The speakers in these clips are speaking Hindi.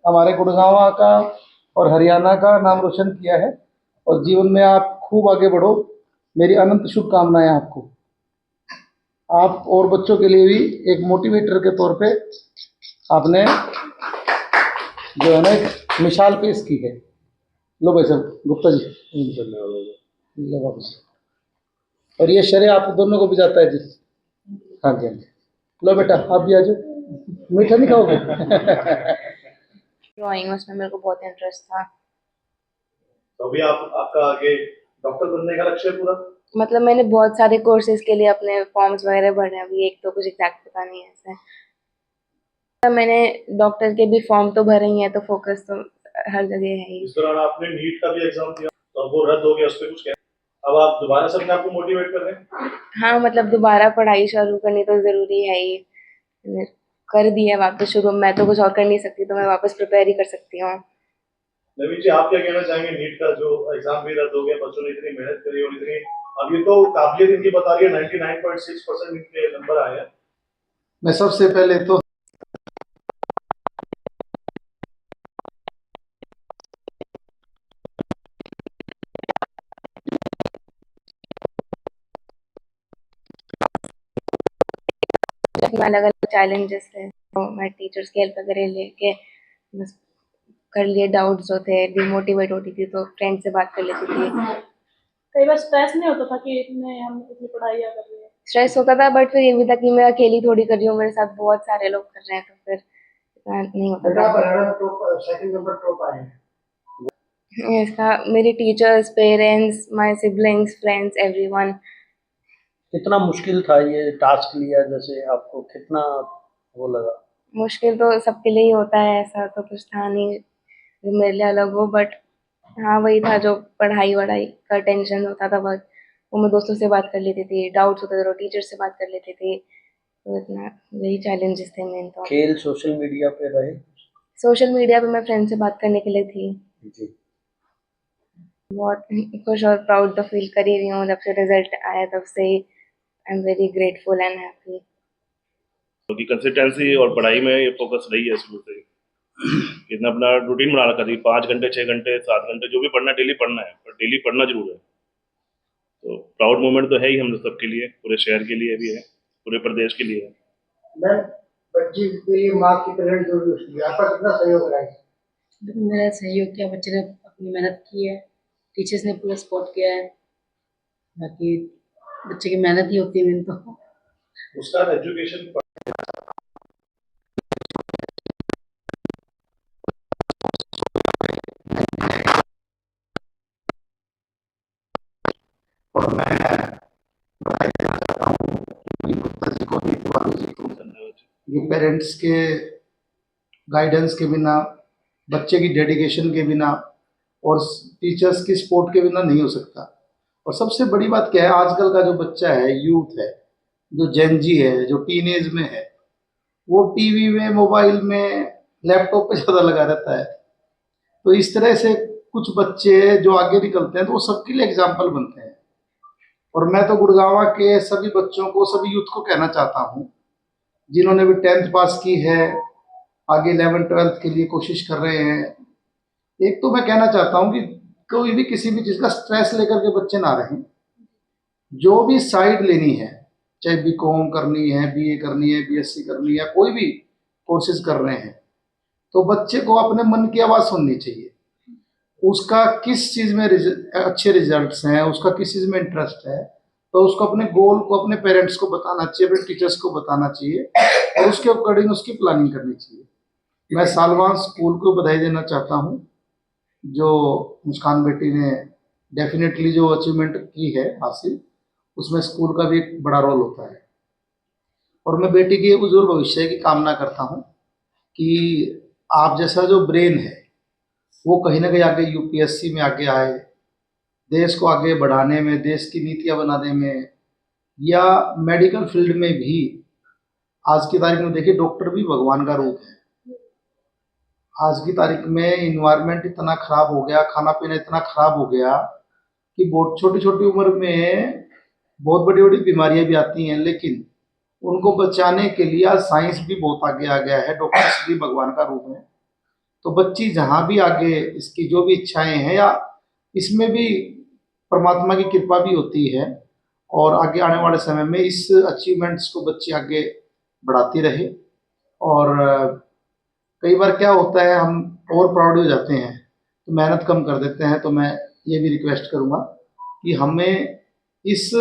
हमारे गुड़गांव का और हरियाणा का नाम रोशन किया है और जीवन में आप खूब आगे बढ़ो। मेरी अनंत शुभकामनाएं आपको। आप और बच्चों के लिए भी एक मोटिवेटर के तौर पे आपने जो है ना एक मिसाल पेश की है। लो भाई साहब गुप्ता जी, लो वापस। और ये श्रेय आप दोनों को भी जाता है जी। हाँ जी, हाँ जी। लो बेटा आप भी आ जाओ। मीठा नहीं खाओगे? ड्राइंग, उसमें मेरे को बहुत इंटरेस्ट था। तो अभी आपका आगे डॉक्टर बनने का लक्ष्य है पूरा? मतलब मैंने बहुत सारे कोर्सेज के लिए अपने फॉर्म्स वगैरह भरे हैं, अभी एक तो कुछ एग्जैक्ट पता नहीं है ऐसे। तो मैंने डॉक्टर के भी फॉर्म तो भरे ही हैं, तो फोकस तो हर जगह है ही। इस दौरान आपने नीट का भी एग्जाम दिया तो अब वो रद्द हो गया, उस पर कुछ कह, अब आप दोबारा से अपने आप को मोटिवेट कर रहे हैं? हाँ, मतलब दोबारा पढ़ाई शुरू करनी तो जरूरी है ही। मैंने कर दी है वापस शुरू, मैं तो कुछ और कर नहीं सकती, तो मैं वापस प्रिपेयर ही कर सकती हूँ। नवीन जी, आप क्या कहना चाहेंगे? नीट का जो एग्जाम भी रद्द हो गया, बच्चों ने इतनी मेहनत करी और इतनी, अब ये तो काबिलियत इनकी बता रही है 99.6% इनके नंबर आए हैं। मैं सबसे पहले तो अलग अलग चैलेंजेस थे, तो मैं टीचर्स की हेल्प वगैरह लेके बस कर लिए। डाउट्स जो थे, डिमोटिवेट होती थी तो फ्रेंड से बात कर लेती थी। कई बार स्ट्रेस नहीं होता था कि इतने हम इतनी पढ़ाई कर रहे हैं? स्ट्रेस होता था, बट फिर ये भी था कि मैं अकेली थोड़ी कर रही हूँ, मेरे साथ बहुत सारे लोग कर रहे हैं, तो फिर इतना नहीं होता था। सेकंड नंबर टॉप आए हैं। इसका मेरे teachers, parents, my siblings, friends, everyone. कितना मुश्किल था ये टास्क लिया, जैसे आपको कितना वो लगा? मुश्किल तो सबके लिए ही होता है, ऐसा तो कुछ था नहीं जो मेरे लिए अलग हो, बट हाँ वही था जो पढ़ाई वढ़ाई का टेंशन होता था बहुत, वो मैं दोस्तों से बात कर लेती थी। डाउट्स होते थे तो टीचर से बात कर लेती थी। तो इतना यही चैलेंजेस थे मेन। तो खेल सोशल मीडिया पे रहे? सोशल मीडिया पे मैं फ्रेंड से बात करने के लिए थी। जी। बहुत खुश और प्राउड तो फील कर ही रही हूँ, जब से रिजल्ट आया तब से ही I am very grateful and happy. क्योंकि कंसिस्टेंसी और पढ़ाई में ये फोकस रही है शुरू से। कितना अपना रूटीन बना रखा थी, 5 घंटे 6 घंटे 7 घंटे जो भी पढ़ना डेली पढ़ना है, पर डेली पढ़ना जरूर है। तो प्राउड मोमेंट तो है ही हम सबके लिए, पूरे शहर के लिए भी है, पूरे प्रदेश के लिए है। मैं बच्ची के लिए माँ की पेरेंट जरूरी होती है। आपका कितना सहयोग रहा है? मेरा सहयोग किया, बच्चे ने अपनी मेहनत की है, टीचर्स ने पूरा सपोर्ट किया है। बाकी बच्चे की मेहनत ही होती है मेन तो। उसका एजुकेशन और मैं बधाई देना चाहता हूँ कि गुप्ता जी को भी, तिवारी जी को। ये पेरेंट्स के गाइडेंस के बिना, बच्चे की डेडिकेशन के बिना और टीचर्स की सपोर्ट के बिना नहीं हो सकता। और सबसे बड़ी बात क्या है, आजकल का जो बच्चा है, यूथ है, जो जेनजी है, जो टीनेज में है, वो टीवी में, मोबाइल में, लैपटॉप पे ज़्यादा लगा रहता है। तो इस तरह से कुछ बच्चे जो आगे निकलते हैं तो वो सबके लिए एग्जाम्पल बनते हैं। और मैं तो गुड़गांव के सभी बच्चों को, सभी यूथ को कहना चाहता हूँ जिन्होंने भी 10th पास की है, आगे 11th 12th के लिए कोशिश कर रहे हैं, एक तो मैं कहना चाहता हूँ कि कोई भी किसी भी चीज़ का स्ट्रेस लेकर के बच्चे ना रहें। जो भी साइड लेनी है, चाहे बीकॉम करनी है, बीए करनी है, बीएससी करनी है, कोई भी कोर्सेज कर रहे हैं, तो बच्चे को अपने मन की आवाज़ सुननी चाहिए। उसका किस चीज़ में अच्छे रिजल्ट्स हैं, उसका किस चीज़ में इंटरेस्ट है, तो उसको अपने गोल को अपने पेरेंट्स को बताना चाहिए, अपने टीचर्स को बताना चाहिए और उसके अकॉर्डिंग उसकी प्लानिंग करनी चाहिए। मैं सालवान स्कूल को बधाई देना चाहता हूँ, जो मुस्कान बेटी ने डेफिनेटली जो अचीवमेंट की है हासिल, उसमें स्कूल का भी एक बड़ा रोल होता है। और मैं बेटी के उज्जवल भविष्य की कामना करता हूँ कि आप जैसा जो ब्रेन है वो कहीं ना कहीं आगे यूपीएससी में आगे आए, देश को आगे बढ़ाने में, देश की नीतियाँ बनाने में, या मेडिकल फील्ड में भी। आज की तारीख में देखिए, डॉक्टर भी भगवान का रूप है। आज की तारीख में इन्वायरमेंट इतना खराब हो गया, खाना पीना इतना खराब हो गया कि बहुत छोटी छोटी उम्र में बहुत बड़ी बड़ी बीमारियां भी आती हैं, लेकिन उनको बचाने के लिए आज साइंस भी बहुत आगे आ गया है, डॉक्टर्स भी भगवान का रूप है। तो बच्ची जहाँ भी आगे इसकी जो भी इच्छाएं हैं, या इसमें भी परमात्मा की कृपा भी होती है, और आगे आने वाले समय में इस अचीवमेंट्स को बच्ची आगे बढ़ाती रहे। और कई बार क्या होता है, हम ओवर प्राउड हो जाते हैं तो मेहनत कम कर देते हैं। तो मैं ये भी रिक्वेस्ट करूँगा कि हमें इस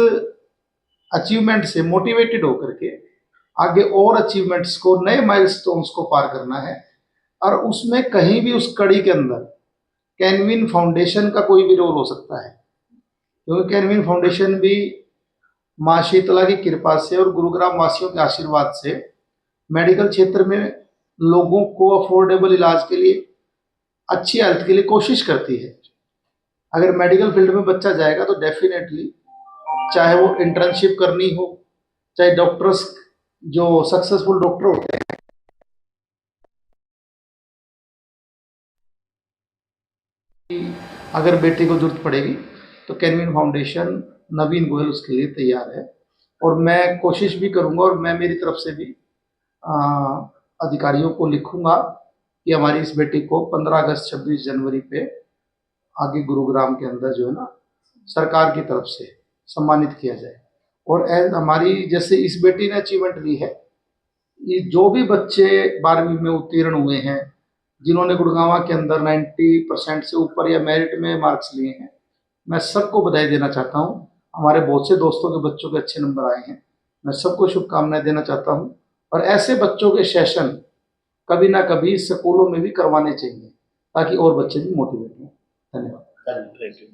अचीवमेंट से मोटिवेटेड होकर के आगे और अचीवमेंट्स को, नए माइलस्टोन्स को पार करना है। और उसमें कहीं भी उस कड़ी के अंदर कैनविन फाउंडेशन का कोई भी रोल हो सकता है, क्योंकि कैनविन फाउंडेशन भी माँ शीतला की कृपा से और गुरुग्राम वासियों के आशीर्वाद से मेडिकल क्षेत्र में लोगों को अफोर्डेबल इलाज के लिए, अच्छी हेल्थ के लिए कोशिश करती है। अगर मेडिकल फील्ड में बच्चा जाएगा तो डेफिनेटली, चाहे वो इंटर्नशिप करनी हो, चाहे डॉक्टर्स जो सक्सेसफुल डॉक्टर होते हैं, अगर बेटे को जरूरत पड़ेगी तो कैनविन फाउंडेशन, नवीन गोयल उसके लिए तैयार है। और मैं कोशिश भी करूंगा, और मैं मेरी तरफ से भी अधिकारियों को लिखूंगा कि हमारी इस बेटी को 15 अगस्त 26 जनवरी पे आगे गुरुग्राम के अंदर जो है ना, सरकार की तरफ से सम्मानित किया जाए। और हमारी जैसे इस बेटी ने अचीवमेंट ली है, ये जो भी बच्चे 12वीं में उत्तीर्ण हुए हैं, जिन्होंने गुड़गांव के अंदर 90% से ऊपर या मेरिट में मार्क्स लिए हैं, मैं सबको बधाई देना चाहता हूँ। हमारे बहुत से दोस्तों के बच्चों के अच्छे नंबर आए हैं, मैं सबको शुभकामनाएं देना चाहता हूँ। और ऐसे बच्चों के सेशन कभी ना कभी स्कूलों में भी करवाने चाहिए, ताकि और बच्चे भी मोटिवेट हों। धन्यवाद। Thank you.